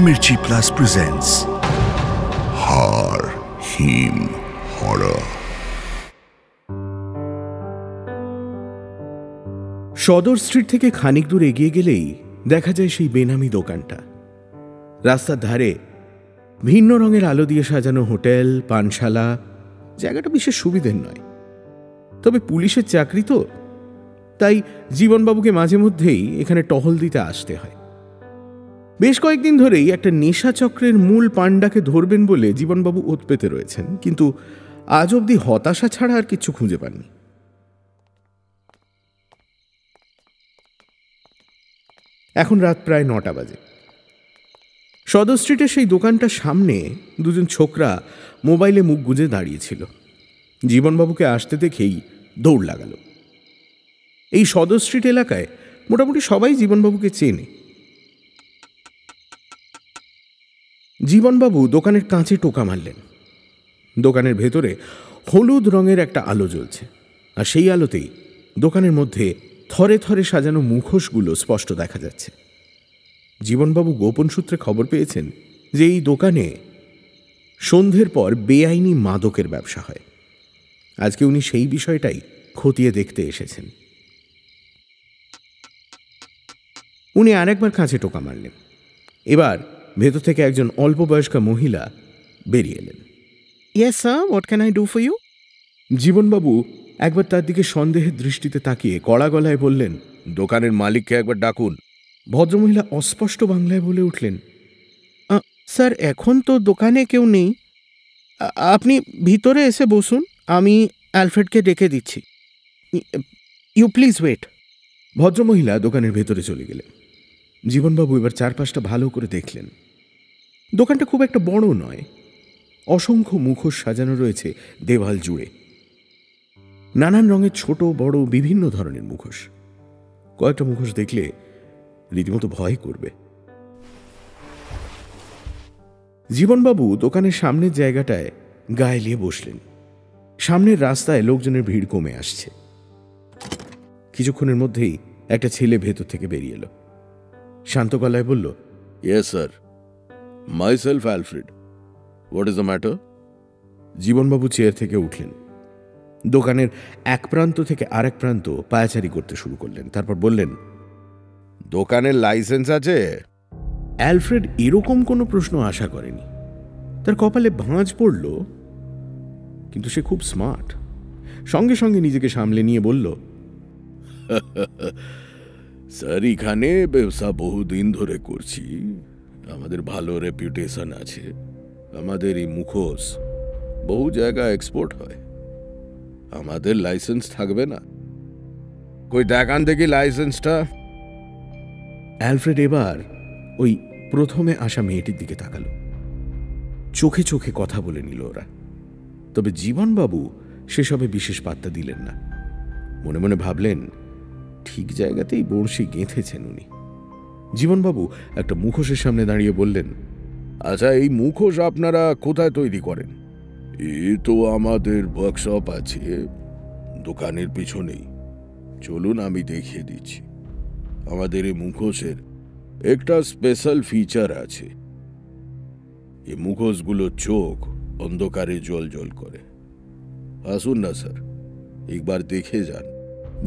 Mirchi Plus presents Har Him Horror. সদর street থেকে খানিক দূর এগিয়ে গেলেই দেখা যায় সেই বেনামি দোকানটা। রাস্তার ধারে ভিন্ন রঙের আলো দিয়ে সাজানো হোটেল, পানশালা। জায়গাটা বিশেষ সুবিধের নয়, তবে পুলিশের চাকরি তো, তাই জীবনবাবুকে মাঝে মধ্যেই এখানে টহল দিতে আসতে হয়। বেশ কয়েকদিন ধরেই একটা নেশা চক্রের মূল পাণ্ডাকে ধরবেন বলে জীবনবাবু ওত পেতে রয়েছেন, কিন্তু আজ অবধি হতাশা ছাড়া আর কিছু খুঁজে পাননি। এখন রাত প্রায় 9টা বাজে। সদর স্ট্রিটের সেই দোকানটার সামনে দুজন ছোকরা মোবাইলে মুখ গুজে দাঁড়িয়েছিল। জীবনবাবুকে আসতে দেখেই দৌড় লাগালো। এই সদর স্ট্রিট এলাকায় মোটামুটি সবাই জীবনবাবুকে চেনে। জীবনবাবু দোকানের কাঁচে টোকা মারলেন। দোকানের ভেতরে হলুদ রঙের একটা আলো জ্বলছে, আর সেই আলোতেই দোকানের মধ্যে থরে থরে সাজানো মুখোশগুলো স্পষ্ট দেখা যাচ্ছে। জীবনবাবু গোপন সূত্রে খবর পেয়েছেন যে এই দোকানে সন্ধ্যের পর বেআইনি মাদকের ব্যবসা হয়। আজকে উনি সেই বিষয়টাই খতিয়ে দেখতে এসেছেন। উনি আরেকবার কাঁচে টোকা মারলেন। এবার ভেতর থেকে একজন অল্প বয়স্কা মহিলা বেরিয়ে এলেন। Yes, sir. What can I do for you? জীবনবাবু একবার তার দিকে সন্দেহের দৃষ্টিতে তাকিয়ে কড়া গলায় বললেন, দোকানের মালিককে একবার ডাকুন। ভদ্রমহিলা অস্পষ্ট বাংলায় বলে উঠলেন, স্যার, এখন তো দোকানে কেউ নেই। আপনি ভিতরে এসে বসুন, আমি অ্যালফ্রেডকে ডেকে দিচ্ছি। You please wait. ভদ্রমহিলা দোকানের ভেতরে চলে গেলেন। জীবনবাবু এবার চারপাশটা ভালো করে দেখলেন। দোকানটা খুব একটা বড় নয়। অসংখ্য মুখোশ সাজানো রয়েছে দেওয়াল জুড়ে। নানান রঙের ছোট বড় বিভিন্ন ধরনের মুখোশ। কয়েকটা মুখোশ দেখলে রীতিমতো ভয় করবে। জীবনবাবু দোকানের সামনের জায়গাটায় গা এলিয়ে বসলেন। সামনের রাস্তায় লোকজনের ভিড় কমে আসছে। কিছুক্ষণের মধ্যেই একটা ছেলে ভেতর থেকে বেরিয়ে এলো। শান্ত গলায় বলল, Yes, sir. Myself, Alfred. What is the matter? জীবনবাবু চেয়ার থেকে উঠলেন। দোকানের এক প্রান্ত থেকে আরেক প্রান্ত পায়াচারি করতে শুরু করলেন। তারপর বললেন, দোকানের লাইসেন্স আছে? অ্যালফ্রেড এরকম কোনো প্রশ্ন আশা করেনি। তার কপালে ভাঁজ পড়ল, কিন্তু সে খুব স্মার্ট। সঙ্গে সঙ্গে নিজেকে সামলে নিয়ে বলল, স্যার, এখানে ব্যবসা বহুদিন ধরে করছি, আমাদের ভালো রেপুটেশন আছে। আমাদের এই মুখোশ বহু জায়গায় এক্সপোর্ট হয়। আমাদের লাইসেন্স থাকবে না? কই দেখান দেখি লাইসেন্সটা। অ্যালফ্রেড এবার ওই প্রথমে আসা মেয়েটির দিকে তাকালো। চোখে চোখে কথা বলে নিল ওরা। তবে জীবনবাবু সেসবে বিশেষ পাত্তা দিলেন না। মনে মনে ভাবলেন, ঠিক জায়গাতেই বড়শি গেঁথেছেন উনি। জীবনবাবু একটা মুখোশের সামনে দাঁড়িয়ে বললেন, আচ্ছা, এই মুখোশ আপনারা কোথায় তৈরি করেন? এই তো আমাদের ওয়ার্কশপ আছে দোকানের পিছনেই। চলুন আমি দেখিয়ে দিচ্ছি। আমাদের এই মুখোশের একটা স্পেশাল ফিচার আছে। এই মুখোশগুলো চোখ অন্ধকারে জল করে। আসুন না স্যার, একবার দেখে যান।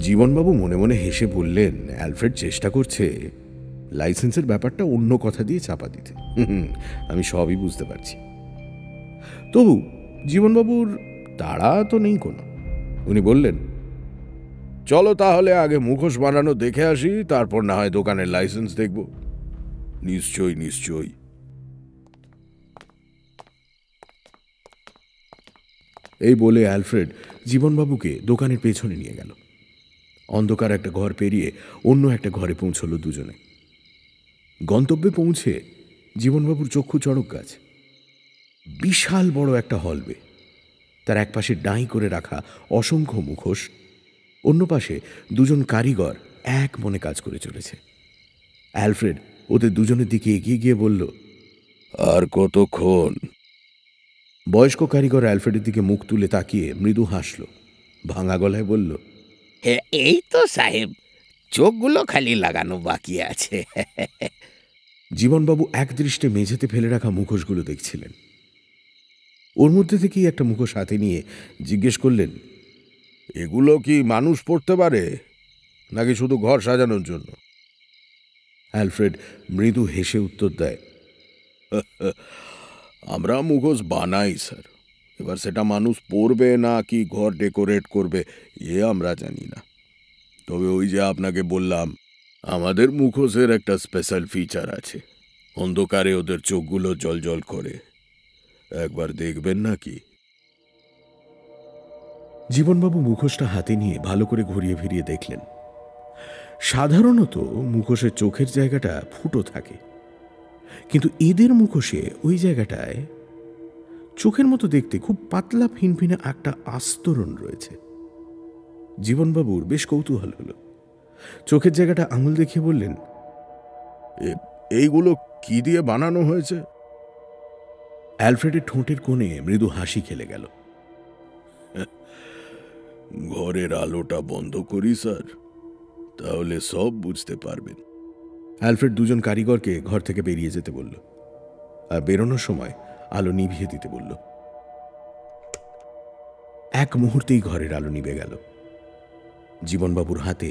জীবনবাবু মনে মনে হেসে বললেন, অ্যালফ্রেড চেষ্টা করছে লাইসেন্সের ব্যাপারটা অন্য কথা দিয়ে চাপা দিতে। আমি সবই বুঝতে পারছি। তবু জীবনবাবুর তাড়া তো নেই কোনো। উনি বললেন, চলো তাহলে আগে মুখোশ বানানো দেখে আসি, তারপর না হয় দোকানের লাইসেন্স দেখব। নিশ্চয়ই নিশ্চয়ই। এই বলে অ্যালফ্রেড জীবনবাবুকে দোকানের পেছনে নিয়ে গেল। অন্ধকার একটা ঘর পেরিয়ে অন্য একটা ঘরে পৌঁছল দুজনে। গন্তব্যে পৌঁছে জীবনবাবুর চক্ষু চড়ক গাছ। বিশাল বড় একটা হলওয়ে। তার এক পাশে ডাঁই করে রাখা অসংখ্য মুখোশ, অন্য পাশে দুজন কারিগর এক মনে কাজ করে চলেছে। অ্যালফ্রেড ওদের দুজনের দিকে এগিয়ে গিয়ে বলল, আর কতক্ষণ? বয়স্ক কারিগর অ্যালফ্রেডের দিকে মুখ তুলে তাকিয়ে মৃদু হাসল। ভাঙা গলায় বলল, এই তো সাহেব, চোখগুলো খালি লাগানো বাকি আছে। জীবনবাবু একদৃষ্টে মেঝেতে ফেলে রাখা মুখোশগুলো দেখছিলেন। ওর মধ্যে থেকেই একটা মুখোশ হাতে নিয়ে জিজ্ঞেস করলেন, এগুলো কি মানুষ পড়তে পারে নাকি শুধু ঘর সাজানোর জন্য? অ্যালফ্রেড মৃদু হেসে উত্তর দেয়, আমরা মুখোশ বানাই স্যার, এবার সেটা মানুষ পরবে না কি ঘর ডেকোরেট করবে আমরা জানি না। তবে ওই যে আপনাকে বললাম, আমাদের মুখোশের একটা স্পেশাল ফিচার আছে, অন্ধকারে ওদের চোখগুলো জ্বলজ্বল করে। একবার দেখবেন নাকি? জীবনবাবু মুখোশটা হাতে নিয়ে ভালো করে ঘুরিয়ে ফিরিয়ে দেখলেন। সাধারণত মুখোশের চোখের জায়গাটা ফুটো থাকে, কিন্তু এদের মুখোশে ওই জায়গাটায় চোখের মতো দেখতে খুব পাতলা ফিনফিনে একটা আস্তরণ রয়েছে। জীবনবাবুর বেশ কৌতূহল হলো। চোখের জায়গাটা আঙুল দেখিয়ে বললেন, এইগুলো কি দিয়ে বানানো হয়েছে? অ্যালফ্রেডের ঠোঁটের কোণে মৃদু হাসি খেলে গেল। ঘরের আলোটা বন্ধ করি স্যার, তাহলে সব বুঝতে পারবেন। অ্যালফ্রেড দুজন কারিগরকে ঘর থেকে বেরিয়ে যেতে বলল, আর বেরোনোর সময় আলো নিভিয়ে দিতে বলল। এক মুহূর্তেই ঘরের আলো নিভে গেল। জীবনবাবুর হাতে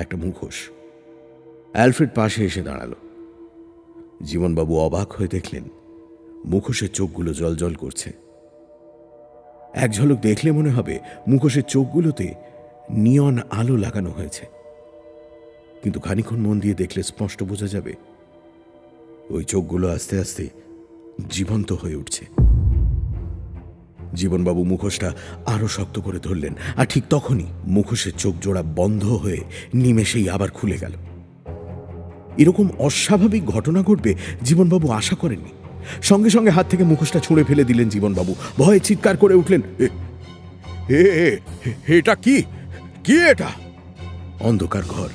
একটা মুখোশ। অ্যালফ্রেড পাশে এসে দাঁড়াল। জীবনবাবু অবাক হয়ে দেখলেন মুখোশের চোখগুলো জ্বলজ্বল করছে। এক ঝলক দেখলে মনে হবে মুখোশের চোখগুলোতে নিয়ন আলো লাগানো হয়েছে, কিন্তু খানিকক্ষণ মন দিয়ে দেখলে স্পষ্ট বোঝা যাবে ওই চোখগুলো আস্তে আস্তে জীবন্ত হয়ে উঠছে। জীবনবাবু মুখোশটা আরো শক্ত করে ধরলেন, আর ঠিক তখনই মুখোশের চোখ জোড়া বন্ধ হয়ে নিমেষেই আবার খুলে গেল। এরকম অস্বাভাবিক ঘটনা ঘটবে জীবনবাবু আশা করেননি। সঙ্গে সঙ্গে হাত থেকে মুখোশটা ছুঁড়ে ফেলে দিলেন জীবনবাবু। ভয়ে চিৎকার করে উঠলেন, এটা কি? কি এটা? অন্ধকার ঘর,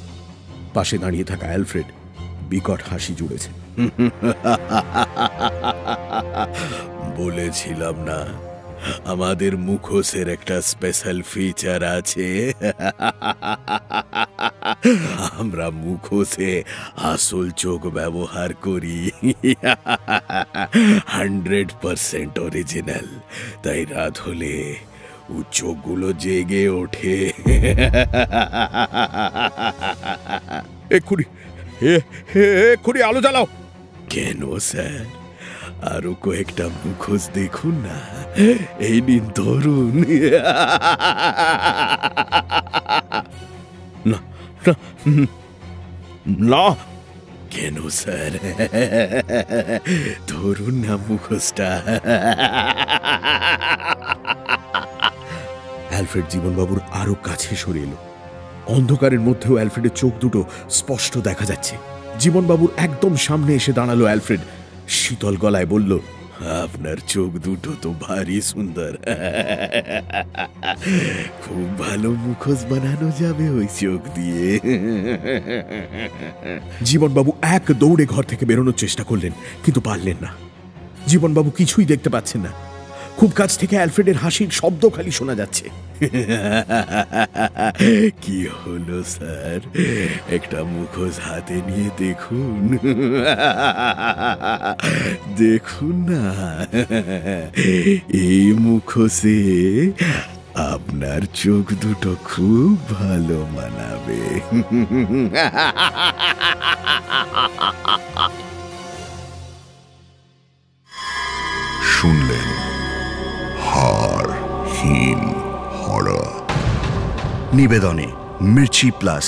পাশে দাঁড়িয়ে থাকা অ্যালফ্রেড বিকট হাসি জুড়েছে। বলেছিলাম না আমাদের মুখোশের একটা স্পেশাল ফিচার আছে। আমরা মুখোশে আসল চোখ ব্যবহার করি, 100% অরিজিনাল। তাই রাত হলে ও চোখগুলো জেগে ওঠে। এক্ষুনি আলো জ্বালাও। কেন স্যার, আরো কয়েকটা মুখোশ দেখুন না। এই নিন ধরুন। না না, কেন স্যার? ধরুন না মুখোশটা। অ্যালফ্রেড জীবনবাবুর আরো কাছে সরে এলো। অন্ধকারের মধ্যেও অ্যালফ্রেডের চোখ দুটো স্পষ্ট দেখা যাচ্ছে। জীবনবাবুর একদম সামনে এসে দাঁড়ালো অ্যালফ্রেড। শীতল গলায় বলল, আপনার চোখ দুটো তো ভারী সুন্দর, খুব ভালো মুখোশ বানানো যাবে ওই চোখ দিয়ে। জীবনবাবু এক দৌড়ে ঘর থেকে বেরোনোর চেষ্টা করলেন, কিন্তু পারলেন না। জীবনবাবু কিছুই দেখতে পাচ্ছেন না। খুব কাছ থেকে অ্যালফ্রেডের হাসির শব্দ খালি শোনা যাচ্ছে। কি হলো স্যার, একটা মুখোশ হাতে নিয়ে দেখুন। দেখুন না, এই মুখোশে আপনার চোখ দুটো খুব ভালো মানাবে। শুনলেন হাড় হিম হরর, নিবেদনে মির্চি প্লাস